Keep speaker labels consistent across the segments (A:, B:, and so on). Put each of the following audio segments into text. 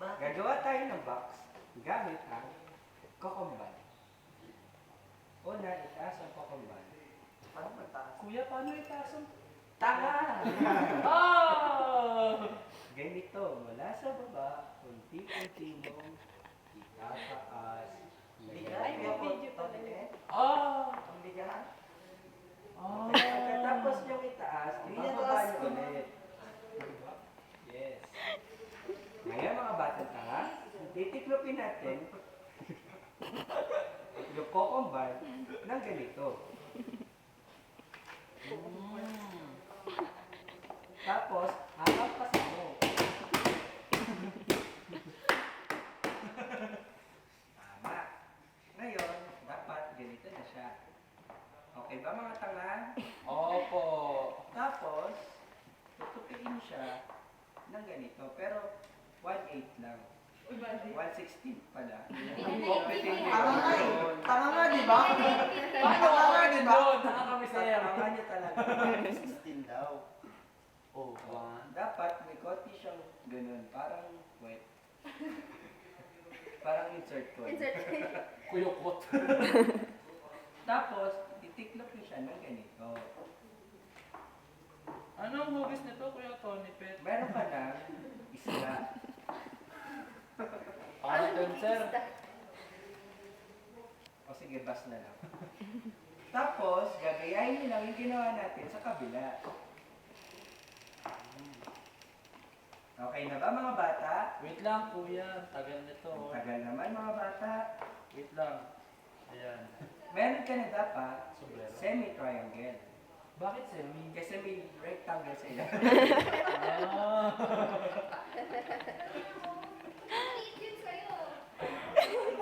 A: Gagawa tayo ng box gamit ang kokomban. Una, itaas ang kokomban.
B: Paano magtaas?
C: Kuya, paano itaas ang...
A: Tanga!
C: Oh!
A: Ganito, mula sa baba, unti-unti mong itataas.
C: Ay, may video pala
B: eh.
C: Oh!
B: Ang bigahan.
C: Oh!
A: Pagkatapos yung itaas, ibababa
B: Itaas
A: nyo
B: ko.
A: ulit. Yes. Ngayon mga batang tanga, titiklopin natin yung kokomban ng ganito. Tapos, hakapasin mo. Tama. Ngayon, dapat ganito na siya. Okay ba mga tanga?
C: Opo!
A: Tapos, tutupiin siya ng ganito. Pero, 1/8 lang. 1/16 pala.
B: Tama nga eh. Tama nga, di ba?
C: Paano
B: Tama nga,
C: ka
B: di
C: din
B: ba?
C: doon? Nakakami sa'yo.
A: Tama niya talaga.
B: 16 daw.
C: Oh, one.
A: Dapat may konti siyang ganun. Parang wet. Parang insert ko.
C: Kuyukot.
A: Tapos, titiklop niyo siya ng ganito.
C: Anong hugis nito, Kuya Tony Pet?
A: Meron ka na isla.
C: Paano dun, sir?
A: O sige, bas na lang. Tapos, gagayahin niyo lang yung ginawa natin sa kabila. Okay na ba mga bata?
C: Wait lang, Kuya. Tagal nito.
A: Ang tagal naman mga bata.
C: Wait lang. Ayan.
A: Meron ka na dapat
C: Sombrero.
A: semi-triangle.
C: Bakit semi?
A: Kasi may rectangle sa ilalim.
C: Ah!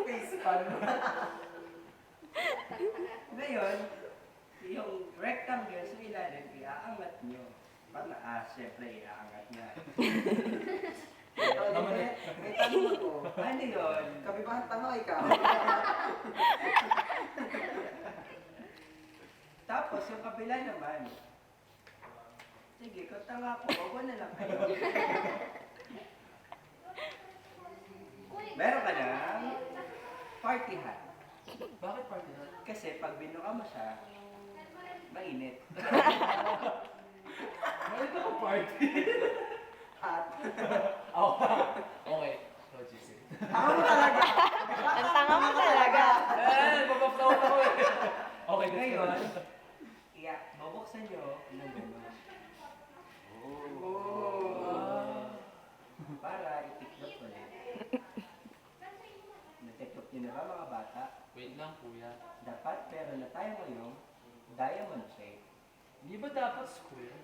B: Face pan.
A: Ngayon, yung rectangle sa ilalim, iaangat nyo. Siyempre, iaangat na.
B: Naman eh. May tanong ako.
A: Ano yun?
B: Kami ba ang tama ikaw?
A: Tapos, yung kabila naman. Sige, kung tanga ko, bawa na lang kayo. Meron ka ng party hat.
C: Bakit party na?
A: Kasi pag binuka mo siya, mainit.
C: Bakit ako party?
B: At,
C: Oh, okay. No, GC.
B: ako mo talaga.
D: Ang tanga mo talaga.
C: Eh, babablaw ako eh. Okay,
A: Ngayon, bubuksan nyo ng gano'n.
B: Oh.
A: Para itiklop ulit. Natiklop nyo na ba mga bata?
C: Wait lang, Kuya.
A: Dapat meron na tayo ngayong diamond shape.
C: Di ba dapat square?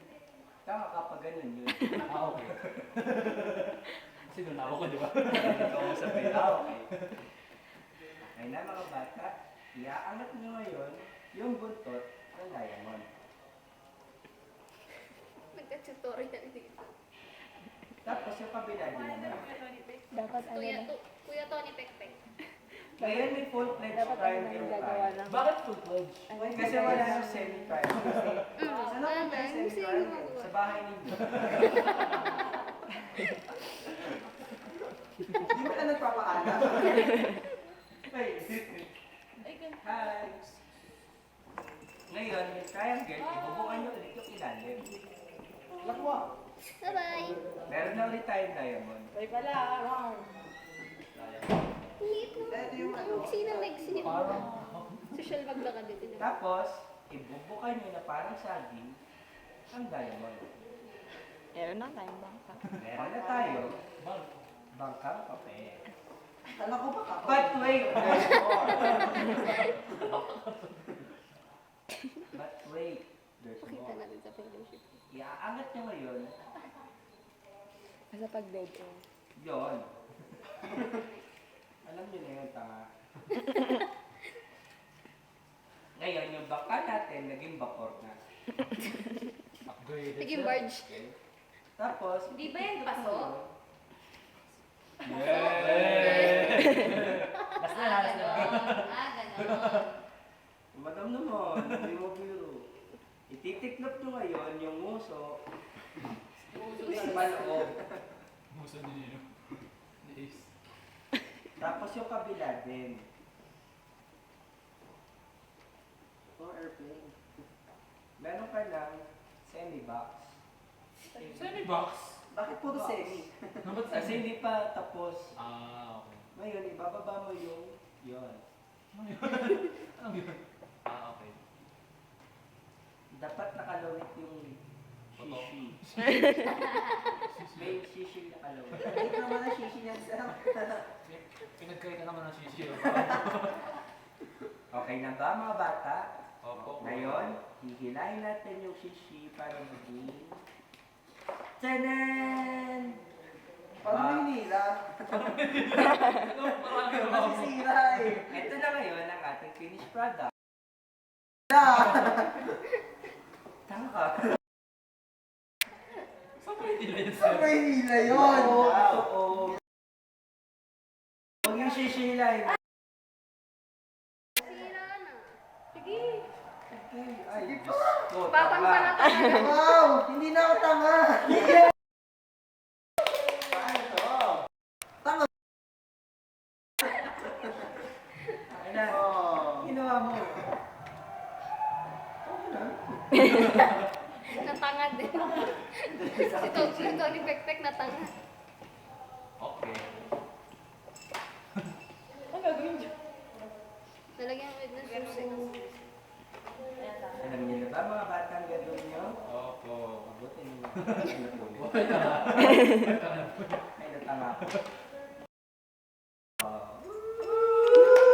A: Tama kapag ganun yun.
C: Ah, okay. Kasi doon ako ko, di ba?
A: Ikaw ang sabihin, okay. Ay na mga bata, iaangat nyo ngayon yung buntot ng diamond.
D: Nagka-tutorial dito.
A: Tapos yung kabila din naman.
D: Dapat ano na.
E: Kuya Tony Pekpek.
A: Ngayon may full-fledged
D: Dapat ano na
A: triangle
D: yung gagawa
A: tayo.
D: ng...
C: Bakit full pledge?
A: Kasi wala nang semi-triangle. Kasi, saan ako
E: Ano?
A: may semi-triangle? Sa bahay ninyo.
B: Hindi mo na nagpapaalam.
A: Hi! Ngayon, yung triangle, ibubukan nyo ulit yung ilalim.
B: Lakwa.
E: Bye-bye.
A: Meron na ulit tayong diamond.
D: Ay pala, wow.
E: Liit mo.
B: Ito yung ano.
E: Sino nag-sino?
C: Parang...
E: Social bag ka dito.
A: Tapos, ibubukan nyo na parang saging ang diamond.
D: Meron na tayong bangka.
A: Meron na tayo,
C: Bang.
A: bangkang papel.
B: Kala ko ba ka?
A: But wait, there's more. But wait, there's
E: Pakita
A: more.
E: natin sa fellowship.
A: Iaangat nyo ngayon,
D: Kasi pag dead end.
A: yon. Alam nyo na yun, tanga. Ngayon, yung bangka natin, naging vapor na.
C: Upgraded.
E: Naging
C: sir.
E: barge.
A: Okay? Tapos,
E: Di ba yan paso?
A: Yeah!
C: Last na, last na.
E: Ganon.
A: Madam naman, hindi mo biro. Ititiklop nyo ngayon yung nguso sa paloob.
C: Muso ni Nino. Ni Ace.
A: Tapos yung kabila din.
B: Oh, airplane.
A: Meron ka ng semi-box.
C: Semi-box.
B: Bakit puro semi?
C: Ba't
A: Kasi hindi pa tapos.
C: Okay.
A: Ngayon, ibababa mo yung yon.
C: Ano yun? Ano yun? Okay.
A: Dapat nakalawit yung
C: Totoo.
A: shishi. May shishi nakalawit.
B: Hindi naman na shishi niyan sa...
C: Pinagkaya ka naman ng sisi.
A: Okay na ba mga bata?
C: Opo.
A: Ngayon, hihilahin natin yung shishi para maging... Tanan!
B: Parang hinila.
C: Marami na
B: Nasisira eh.
A: Ito na ngayon ang ating finished product. Tama ka.
C: Saan pa hindi na yun,
B: Sa
C: sir?
B: Maynila yun.
A: Oo. Huwag yung sisilahin.
E: Sira na. Sige.
A: Ay,
B: Sige
A: Diyos ko,
E: Batang
A: tama.
E: pa na talaga.
B: Wow! Hindi na ako tanga.
A: Ay na.
B: Oh.
A: Ginawa mo.
E: Natangad din. Si Tony Pekpek natangad.
C: Okay.
E: Talagyan mo na susi.
A: Alam niyo na ba mga batang gagawin niyo?
C: Opo.
A: Mabuti niyo.
C: Buhay ka na.
A: Ay, natanga ako.